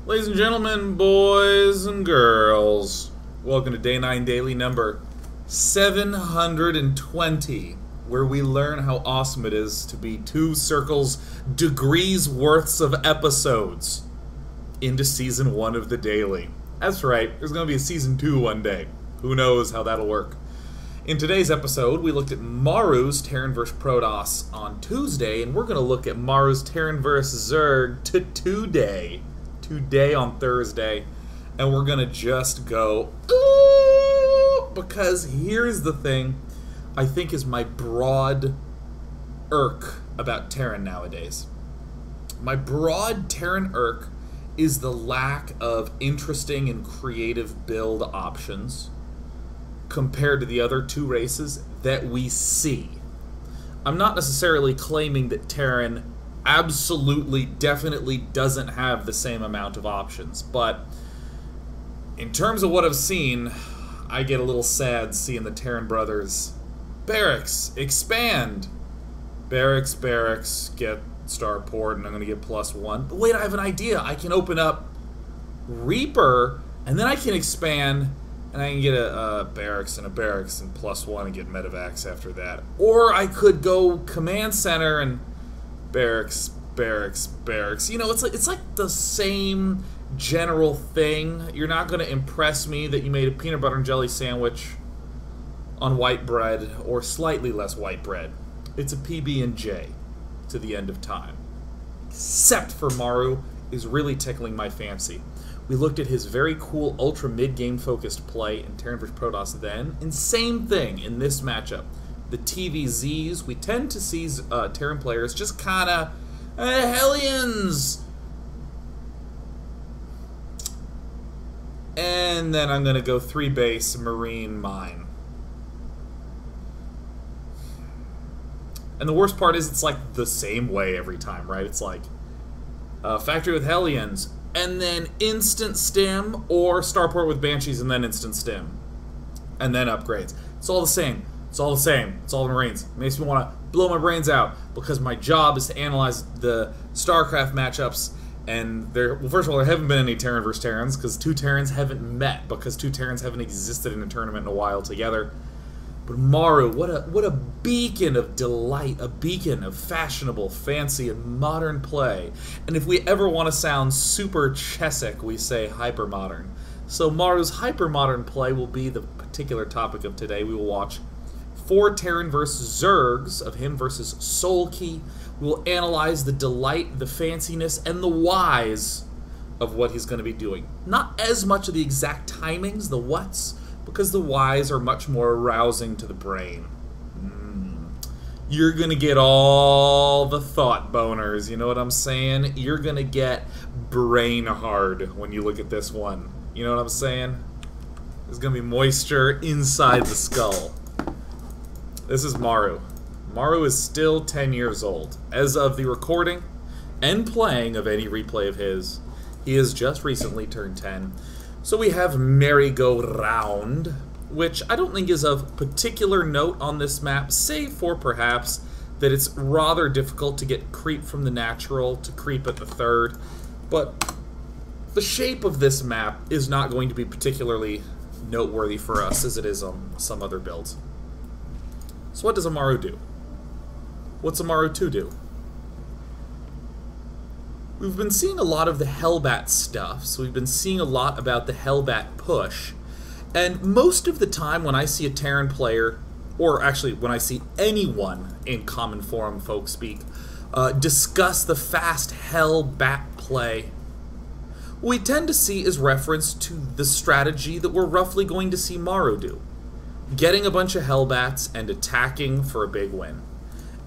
Ladies and gentlemen, boys and girls, welcome to Day 9 Daily number 720, where we learn how awesome it is to be 2 circles degrees worths of episodes into Season 1 of the Daily. That's right, there's going to be a Season 2 one day. Who knows how that'll work. In today's episode, we looked at Maru's Terran vs. Protoss on Tuesday, and we're going to look at Maru's Terran vs. Zerg today on Thursday, and we're gonna just go ooh, because here's the thing I think is my broad irk about Terran nowadays. My broad Terran irk is the lack of interesting and creative build options compared to the other 2 races that we see. I'm not necessarily claiming that Terran absolutely, definitely doesn't have the same amount of options, but in terms of what I've seen, I get a little sad seeing the Terran brothers. Barracks, expand! Barracks, get starport, and I'm gonna get +1. But wait, I have an idea. I can open up Reaper, and then I can expand, and I can get a barracks and +1 and get medevacs after that. Or I could go command center and barracks. You know, it's like the same general thing. You're not going to impress me that you made a peanut butter and jelly sandwich on white bread or slightly less white bread. It's a PB&J to the end of time. Except for Maru is really tickling my fancy. We looked at his very cool ultra mid-game focused play in Terran vs. Protoss then, and same thing in this matchup. The TvZs, we tend to see Terran players just kind of Hellions! And then I'm going to go 3 base, Marine, Mine. And the worst part is it's like the same way every time, right? It's like Factory with Hellions, and then instant stim, or Starport with Banshees and then instant stim. And then upgrades. It's all the same. It's all the same. It's all the Marines. It makes me want to blow my brains out because my job is to analyze the StarCraft matchups, and well, first of all, there haven't been any Terran versus Terrans because 2 Terrans haven't met because 2 Terrans haven't existed in a tournament in a while together. But Maru, what a beacon of delight, a beacon of fashionable, fancy, and modern play. And if we ever want to sound super Chesic, we say hypermodern. So Maru's hypermodern play will be the particular topic of today. We will watch 4 Terran vs. Zergs of him versus Soulkey. We will analyze the delight, the fanciness, and the whys of what he's going to be doing. Not as much of the exact timings, the whats, because the whys are much more arousing to the brain. You're going to get all the thought boners, you know what I'm saying? You're going to get brain hard when you look at this one. You know what I'm saying? There's going to be moisture inside the skull. This is Maru. Maru is still 10 years old. As of the recording and playing of any replay of his, he has just recently turned 10. So we have Merry-Go-Round, which I don't think is of particular note on this map, save for perhaps that it's rather difficult to get creep from the natural to creep at the 3rd. But the shape of this map is not going to be particularly noteworthy for us as it is on some other builds. So what does a Maru do? What's a Maru 2 do? We've been seeing a lot of the Hellbat stuff, so we've been seeing a lot about the Hellbat push. And most of the time when I see a Terran player, or actually when I see anyone in common forum folk speak, discuss the fast Hellbat play, what we tend to see is reference to the strategy that we're roughly going to see Maru do. Getting a bunch of Hellbats and attacking for a big win.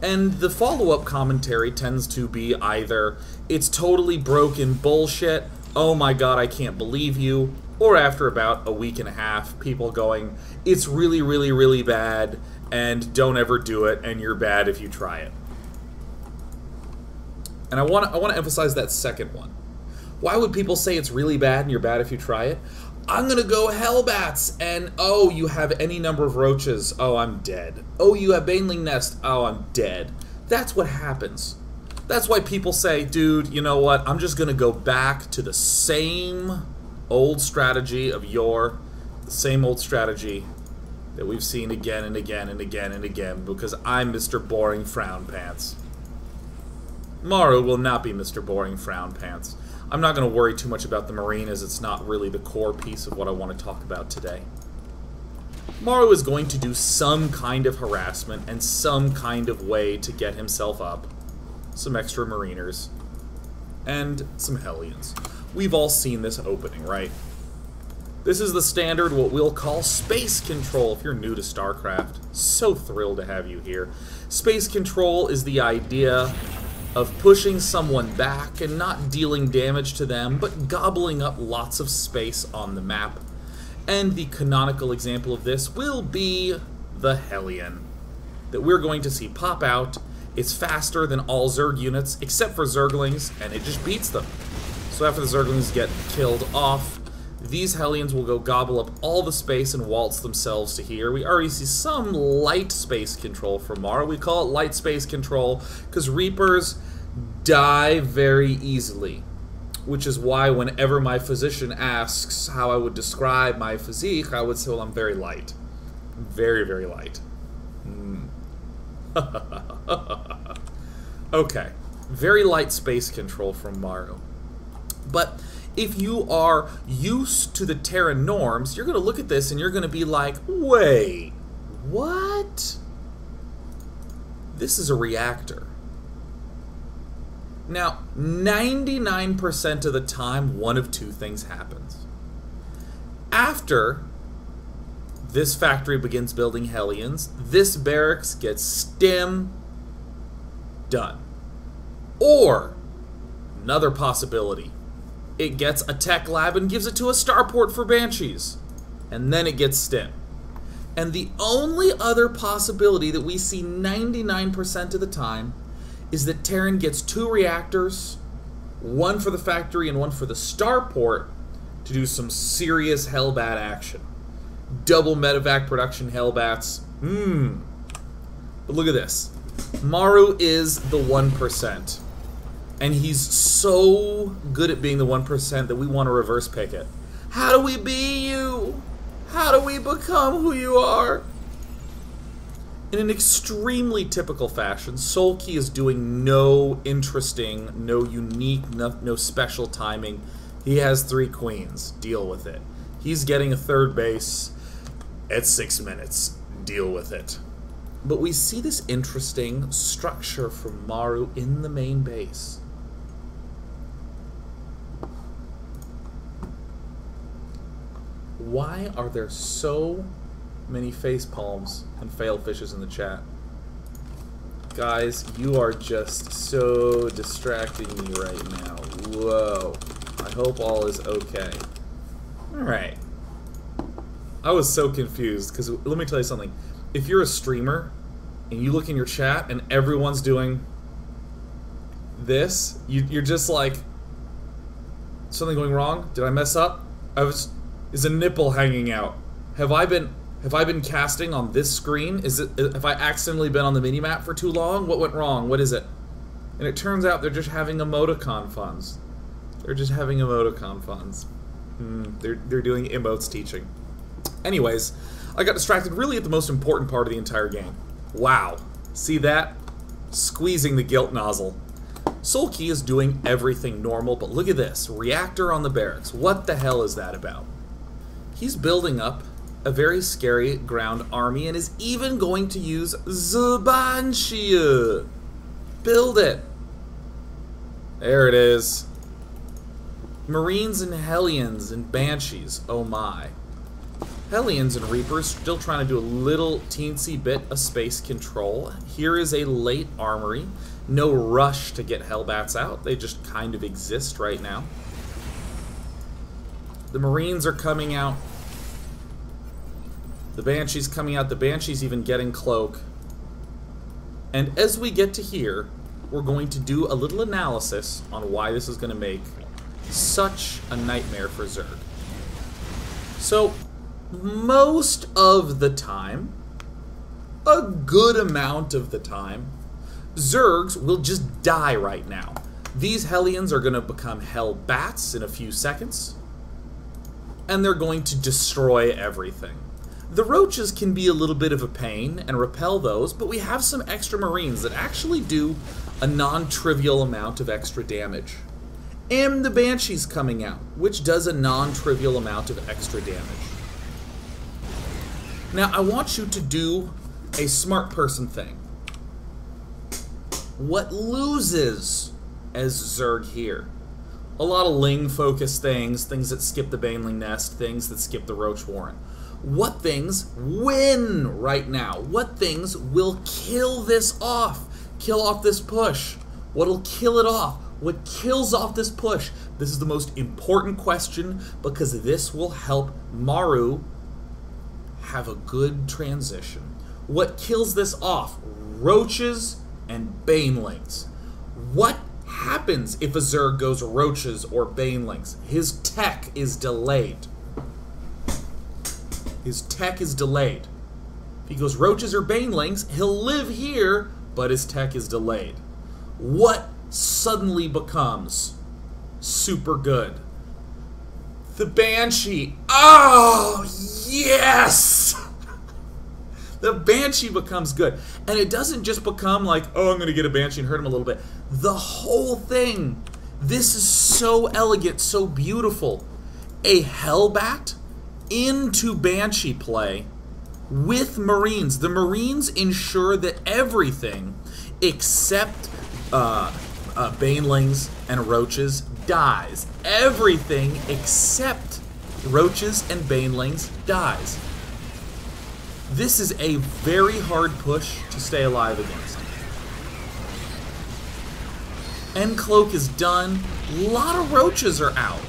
And the follow-up commentary tends to be either, it's totally broken bullshit, oh my god, I can't believe you, or after about a week and a half, people going, it's really, really, really bad, and don't ever do it, and you're bad if you try it. And I want to emphasize that second one. Why would people say it's really bad and you're bad if you try it? I'm gonna go Hellbats, and oh, you have any number of roaches, oh, I'm dead. Oh, you have Baneling Nest, oh, I'm dead. That's what happens. That's why people say, dude, you know what? I'm just going to go back to the same old strategy of yore, the same old strategy that we've seen again and again and again and again, because I'm Mr. Boring Frown Pants. Maru will not be Mr. Boring Frown Pants. I'm not going to worry too much about the Marine, as it's not really the core piece of what I want to talk about today. Maru is going to do some kind of harassment and some kind of way to get himself up. Some extra Mariners, and some Hellions. We've all seen this opening, right? This is the standard, what we'll call space control if you're new to StarCraft. So thrilled to have you here. Space control is the idea of pushing someone back and not dealing damage to them, but gobbling up lots of space on the map. And the canonical example of this will be the Hellion, that we're going to see pop out. It's faster than all Zerg units, except for Zerglings, and it just beats them. So after the Zerglings get killed off, these Hellions will go gobble up all the space and waltz themselves to here. We already see some light space control from Maru. We call it light space control because Reapers die very easily, which is why whenever my physician asks how I would describe my physique, I would say, well, I'm very light. Very, very light. Okay, very light space control from Maru. But if you are used to the Terran norms, you're going to look at this and you're going to be like, wait, what? This is a reactor. Now, 99% of the time, one of two things happens. After this factory begins building Hellions, this barracks gets stim done. Or, another possibility, it gets a tech lab and gives it to a starport for Banshees, and then it gets stim. And the only other possibility that we see 99% of the time is that Terran gets 2 reactors, one for the factory and one for the starport, to do some serious Hellbat action. Double medevac production Hellbats. But look at this. Maru is the 1%. And he's so good at being the 1% that we want to reverse pick it. How do we be you? How do we become who you are? In an extremely typical fashion, Soulkey is doing no interesting, no unique, no special timing. He has 3 queens. Deal with it. He's getting a 3rd base at 6 minutes. Deal with it. But we see this interesting structure from Maru in the main base. Why are there so many face palms and fail fishes in the chat? Guys, you are just so distracting me right now. Whoa. I hope all is okay. Alright. I was so confused, because let me tell you something. If you're a streamer, and you look in your chat, and everyone's doing this, you're just like, something going wrong? Did I mess up? Is a nipple hanging out? Have I been casting on this screen? Have I accidentally been on the minimap for too long? What went wrong? What is it? And it turns out they're just having emoticon funds. They're just having emoticon funds. They're doing emotes teaching. Anyways, I got distracted really at the most important part of the entire game. Wow. See that? Squeezing the guilt nozzle. Soulkey is doing everything normal, but look at this. Reactor on the barracks. What the hell is that about? He's building up a very scary ground army and is even going to use the Banshee. Build it. There it is. Marines and Hellions and Banshees. Oh my. Hellions and Reapers still trying to do a little teensy bit of space control. Here is a late armory. No rush to get Hellbats out. They just kind of exist right now. The Marines are coming out. The Banshee's coming out. The Banshee's even getting cloak. And as we get to here, we're going to do a little analysis on why this is going to make such a nightmare for Zerg. So, most of the time, a good amount of the time, Zergs will just die right now. These Hellions are going to become Hellbats in a few seconds, and they're going to destroy everything. The Roaches can be a little bit of a pain and repel those, but we have some extra Marines that actually do a non-trivial amount of extra damage. And the Banshee's coming out, which does a non-trivial amount of extra damage. Now, I want you to do a smart person thing. What loses as Zerg here? A lot of Ling-focused things that skip the Baneling Nest, things that skip the Roach Warren. What things win right now? What things will kill this off? Kill off this push? What'll kill it off? What kills off this push? This is the most important question because this will help Maru have a good transition. What kills this off? Roaches and Banelings. What happens if a Zerg goes Roaches or Banelings? His tech is delayed. His tech is delayed. If he goes Roaches or Banelings, he'll live here, but his tech is delayed. What suddenly becomes super good? The Banshee. Oh, yes! The Banshee becomes good. And it doesn't just become like, oh, I'm going to get a Banshee and hurt him a little bit. The whole thing. This is so elegant, so beautiful. A Hellbat into Banshee play with Marines. The Marines ensure that everything except Banelings and Roaches dies. Everything except Roaches and Banelings dies. This is a very hard push to stay alive against. End Cloak is done. A lot of Roaches are out.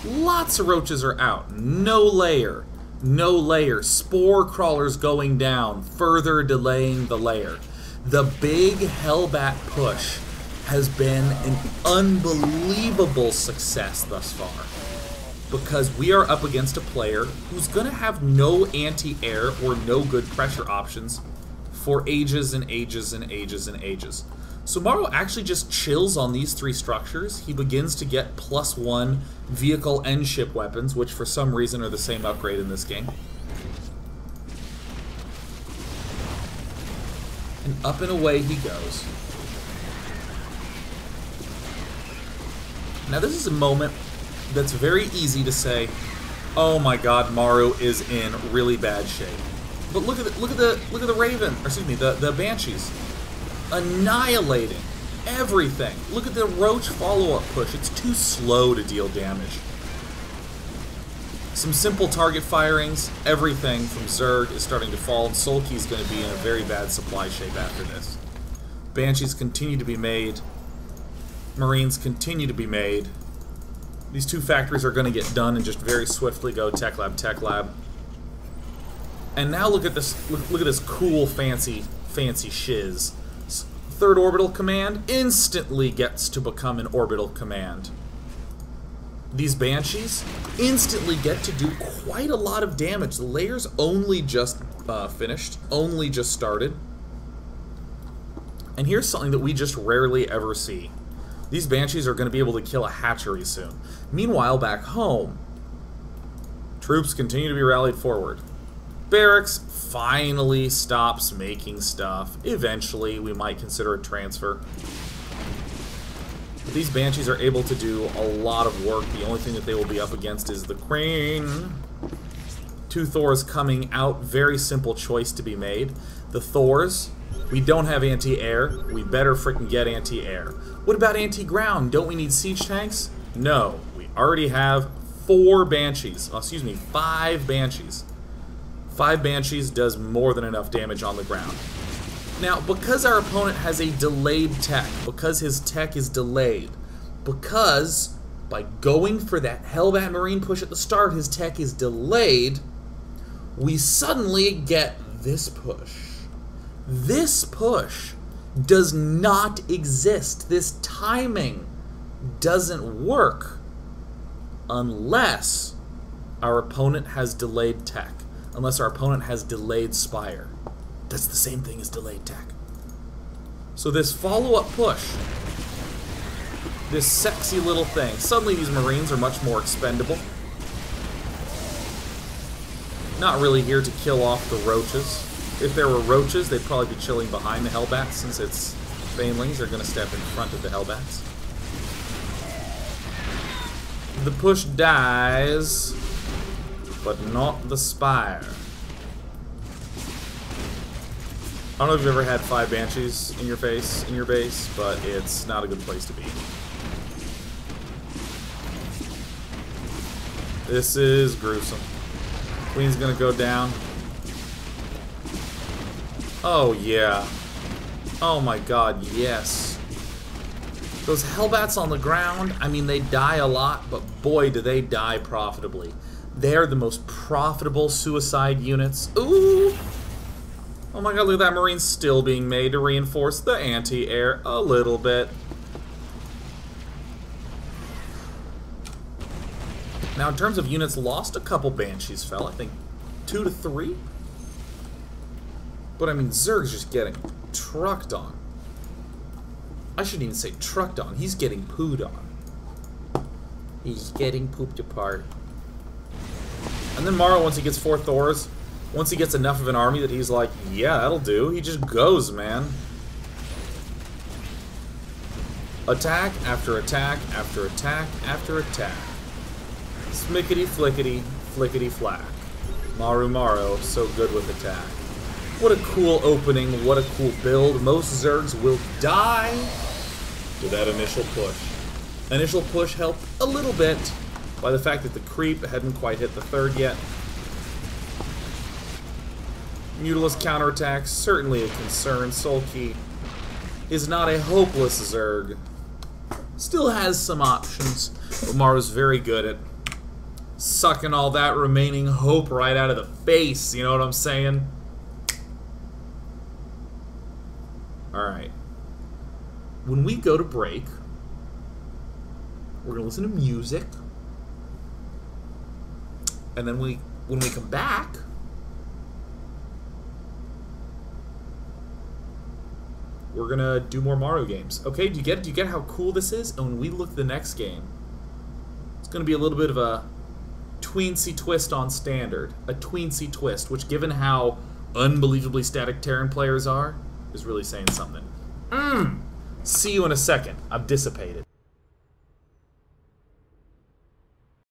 Lots of Roaches are out. No layer. No layer. Spore Crawlers going down, further delaying the layer. The big Hellbat push has been an unbelievable success thus far, because we are up against a player who's going to have no anti-air or no good pressure options for ages and ages and ages and ages. So Maru actually just chills on these three structures. He begins to get +1 vehicle and ship weapons, which for some reason are the same upgrade in this game. And up and away he goes. Now this is a moment that's very easy to say, oh my god, Maru is in really bad shape. But look at the Raven, or excuse me, the Banshees. Annihilating everything. Look at the Roach follow-up push. It's too slow to deal damage. Some simple target firings, everything from Zerg is starting to fall, and Soulkey is going to be in a very bad supply shape after this. Banshees continue to be made. Marines continue to be made. These two factories are going to get done and just very swiftly go tech lab, tech lab. And now look at this. Look at this cool, fancy shiz. Third orbital command instantly gets to become an orbital command. These Banshees instantly get to do quite a lot of damage. The layer's only just finished, only just started. And here's something that we just rarely ever see. These Banshees are going to be able to kill a hatchery soon. Meanwhile, back home, troops continue to be rallied forward. Barracks finally stops making stuff. Eventually, we might consider a transfer. But these Banshees are able to do a lot of work. The only thing that they will be up against is the Queen. Two Thors coming out. Very simple choice to be made. The Thors, we don't have anti-air. We better frickin' get anti-air. What about anti-ground? Don't we need siege tanks? No. We already have 4 Banshees. Oh, excuse me, 5 Banshees. 5 Banshees does more than enough damage on the ground. Now, because our opponent has a delayed tech, because his tech is delayed, because by going for that Hellbat Marine push at the start, his tech is delayed, we suddenly get this push. This push does not exist. This timing doesn't work unless our opponent has delayed tech. Unless our opponent has delayed Spire. That's the same thing as delayed tech. So this follow-up push, this sexy little thing, suddenly these Marines are much more expendable. Not really here to kill off the roaches. If there were roaches, they'd probably be chilling behind the Hellbats, since it's Banelings are going to step in front of the Hellbats. The push dies, but not the spire. I don't know if you've ever had 5 Banshees in your face, in your base, but it's not a good place to be. This is gruesome. Queen's gonna go down. Oh yeah. Oh my god, yes. Those Hellbats on the ground, I mean, they die a lot, but boy, do they die profitably. They're the most profitable suicide units. Ooh! Oh my god, look at that Marine still being made to reinforce the anti-air a little bit. Now, in terms of units lost, a couple Banshees fell. I think 2 to 3. But I mean, Zerg's just getting trucked on. I shouldn't even say trucked on. He's getting pooed on. He's getting pooped apart. And then Maru, once he gets 4 Thors, once he gets enough of an army that he's like, yeah, that'll do, he just goes, man. Attack after attack after attack after attack. Smickety flickety, flickety flack. Maru, so good with attack. What a cool opening, what a cool build. Most Zergs will die to that initial push. Initial push helped a little bit by the fact that the creep hadn't quite hit the 3rd yet. Mutalisk counterattacks, certainly a concern. Soulkey is not a hopeless Zerg. Still has some options, but Maru's very good at sucking all that remaining hope right out of the face, you know what I'm saying? Alright. When we go to break, we're going to listen to music. And then when we come back, we're going to do more Maru games. Okay, do you get it? Do you get how cool this is? And when we look at the next game, it's going to be a little bit of a tweensy twist on standard. A tweensy twist, which, given how unbelievably static Terran players are, is really saying something. See you in a second. I'm dissipated.